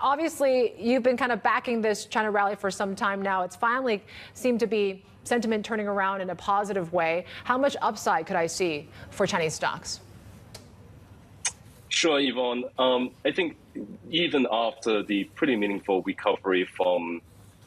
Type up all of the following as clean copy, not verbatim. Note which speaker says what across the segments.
Speaker 1: obviously, you've been kind of backing this China rally for some time now. It's finally seemed to be sentiment turning around in a positive way. How much upside could I see for Chinese stocks?
Speaker 2: Sure, Yvonne. I think even after the pretty meaningful recovery from,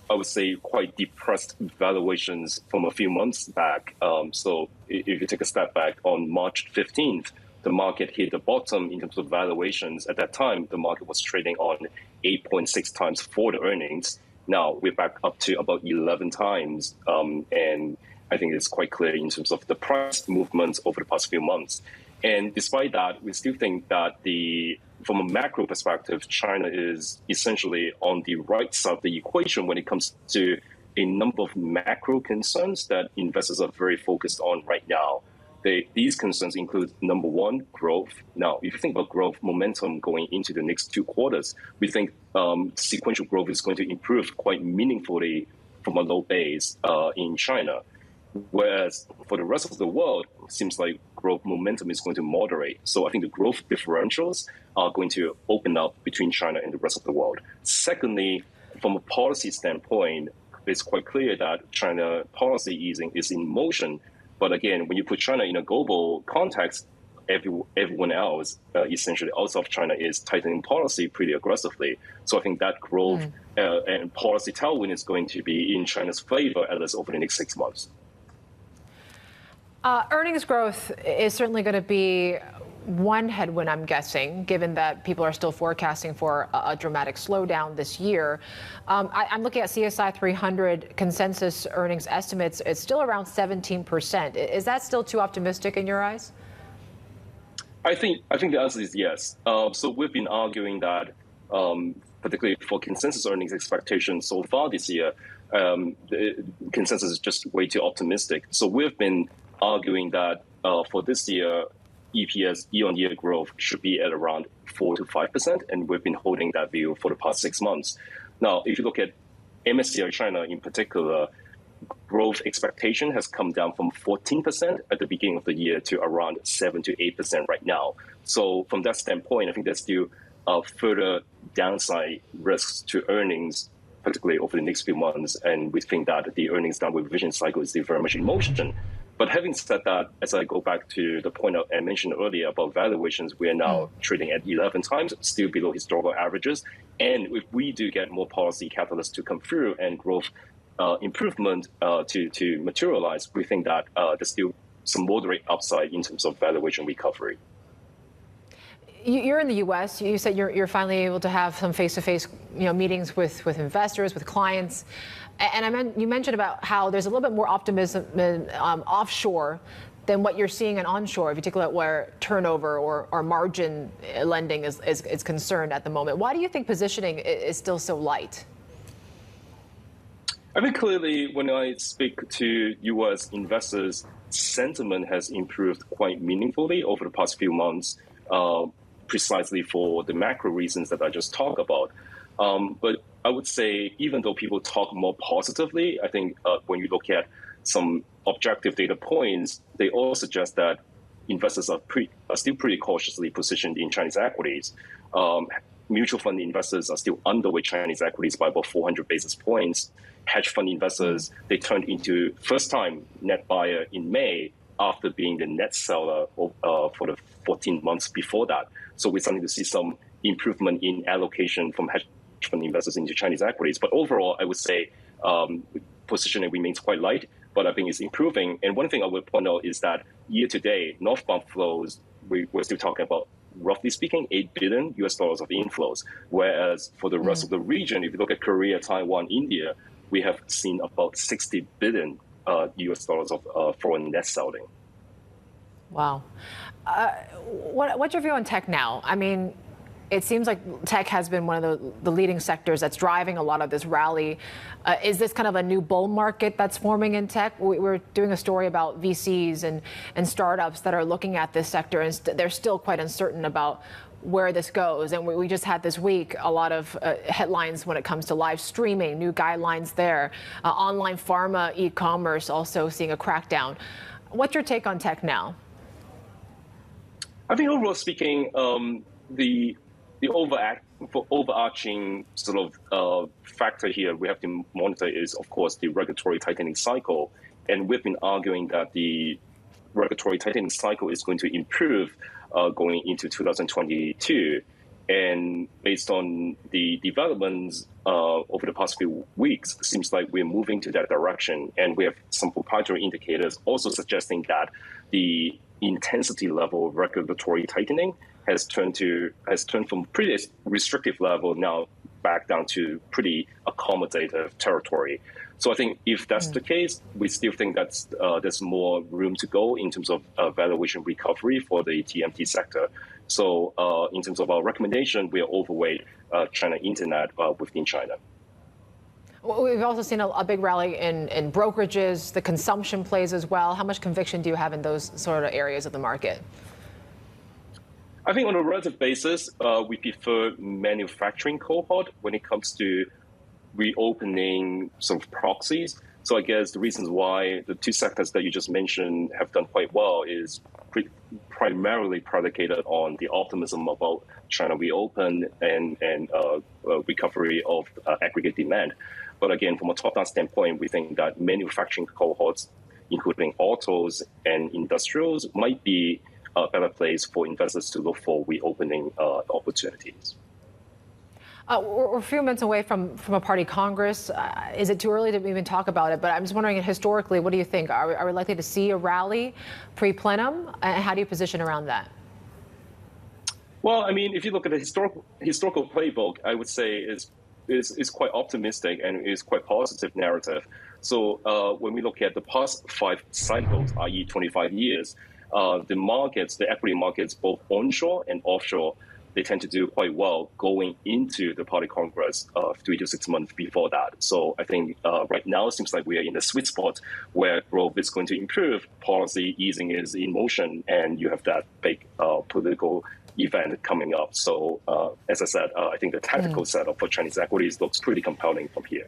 Speaker 2: I would say, quite depressed valuations from a few months back. So if you take a step back, on March 15th, the market hit the bottom in terms of valuations. At that time, the market was trading on 8.6 times forward earnings. Now we're back up to about 11 times. And I think it's quite clear in terms of the price movements over the past few months. And despite that, we still think that from a macro perspective, China is essentially on the right side of the equation when it comes to a number of macro concerns that investors are very focused on right now. These concerns include, number one, growth. Now, if you think about growth momentum going into the next 2 quarters, we think sequential growth is going to improve quite meaningfully from a low base in China. Whereas for the rest of the world, it seems like growth momentum is going to moderate. So I think the growth differentials are going to open up between China and the rest of the world. Secondly, from a policy standpoint, it's quite clear that China policy easing is in motion. But again, when you put China in a global context, everyone else, essentially outside of China, is tightening policy pretty aggressively. So I think that growth and policy tailwind is going to be in China's favor, at least over the next 6 months.
Speaker 1: Earnings growth is certainly going to be one headwind, I'm guessing, given that people are still forecasting for a dramatic slowdown this year. I'm looking at CSI 300 consensus earnings estimates. It's still around 17%. Is that still too optimistic in your eyes?
Speaker 2: I think the answer is yes. So we've been arguing that, particularly for consensus earnings expectations so far this year, the consensus is just way too optimistic. So we've been arguing that for this year, EPS year-on-year growth should be at around 4 to 5%, and we've been holding that view for the past 6 months. Now, if you look at MSCI China in particular, growth expectation has come down from 14% at the beginning of the year to around 7 to 8% right now. So from that standpoint, I think there's still further downside risks to earnings, particularly over the next few months, and we think that the earnings downward revision cycle is still very much in motion. But having said that, as I go back to the point I mentioned earlier about valuations, we are now trading at 11 times, still below historical averages. And if we do get more policy catalysts to come through and growth improvement to materialize, we think that there's still some moderate upside in terms of valuation recovery.
Speaker 1: You're in the U.S. You said you're finally able to have some face-to-face meetings with investors, with clients. And you mentioned about how there's a little bit more optimism offshore than what you're seeing in onshore, particularly where turnover or margin lending is concerned at the moment. Why do you think positioning is still so light?
Speaker 2: I think clearly when I speak to U.S. investors, sentiment has improved quite meaningfully over the past few months, precisely for the macro reasons that I just talked about. But I would say, even though people talk more positively, I think when you look at some objective data points, they all suggest that investors are still pretty cautiously positioned in Chinese equities. Mutual fund investors are still underweight Chinese equities by about 400 basis points. Hedge fund investors, they turned into first-time net buyer in May after being the net seller for the 14 months before that. So we're starting to see some improvement in allocation from hedge fund investors into Chinese equities. But overall, I would say positioning remains quite light, but I think it's improving. And one thing I would point out is that year to date, northbound flows, we're still talking about, roughly speaking, $8 billion of inflows. Whereas for the rest of the region, if you look at Korea, Taiwan, India, we have seen about $60 billion of foreign net selling.
Speaker 1: Wow. What's your view on tech now? I mean, it seems like tech has been one of the leading sectors that's driving a lot of this rally. Is this kind of a new bull market that's forming in tech? We're doing a story about VCs and startups that are looking at this sector, and they're still quite uncertain about where this goes. And we just had this week a lot of headlines when it comes to live streaming, new guidelines there, online pharma, e-commerce also seeing a crackdown. What's your take on tech now? I
Speaker 2: think overall speaking, the for overarching sort of factor here we have to monitor is, of course, the regulatory tightening cycle. And we've been arguing that the regulatory tightening cycle is going to improve going into 2022. And based on the developments over the past few weeks, it seems like we're moving to that direction. And we have some proprietary indicators also suggesting that the intensity level of regulatory tightening has turned from pretty restrictive level now back down to pretty accommodative territory. So I think if that's the case, we still think that there's more room to go in terms of valuation recovery for the TMT sector. So in terms of our recommendation, we are overweight China Internet within China.
Speaker 1: Well, we've also seen a big rally in brokerages, the consumption plays as well. How much conviction do you have in those sort of areas of the market?
Speaker 2: I think on a relative basis, we prefer manufacturing cohort when it comes to reopening sort of proxies. So I guess the reasons why the two sectors that you just mentioned have done quite well is primarily predicated on the optimism about China reopen and recovery of aggregate demand. But again, from a top-down standpoint, we think that manufacturing cohorts, including autos and industrials, might be a better place for investors to look for reopening opportunities.
Speaker 1: We're a few months away from a party Congress. Is it too early to even talk about it? But I'm just wondering, historically, what do you think? Are we likely to see a rally pre-plenum? And how do you position around that?
Speaker 2: Well, I mean, if you look at the historical playbook, I would say is quite optimistic and is quite positive narrative. So when we look at the past 5 cycles, i.e. 25 years, the equity markets, both onshore and offshore, they tend to do quite well going into the party Congress 3 to 6 months before that. So I think right now it seems like we are in a sweet spot where growth is going to improve, policy easing is in motion, and you have that big political event coming up. So as I said, I think the tactical setup for Chinese equities looks pretty compelling from here.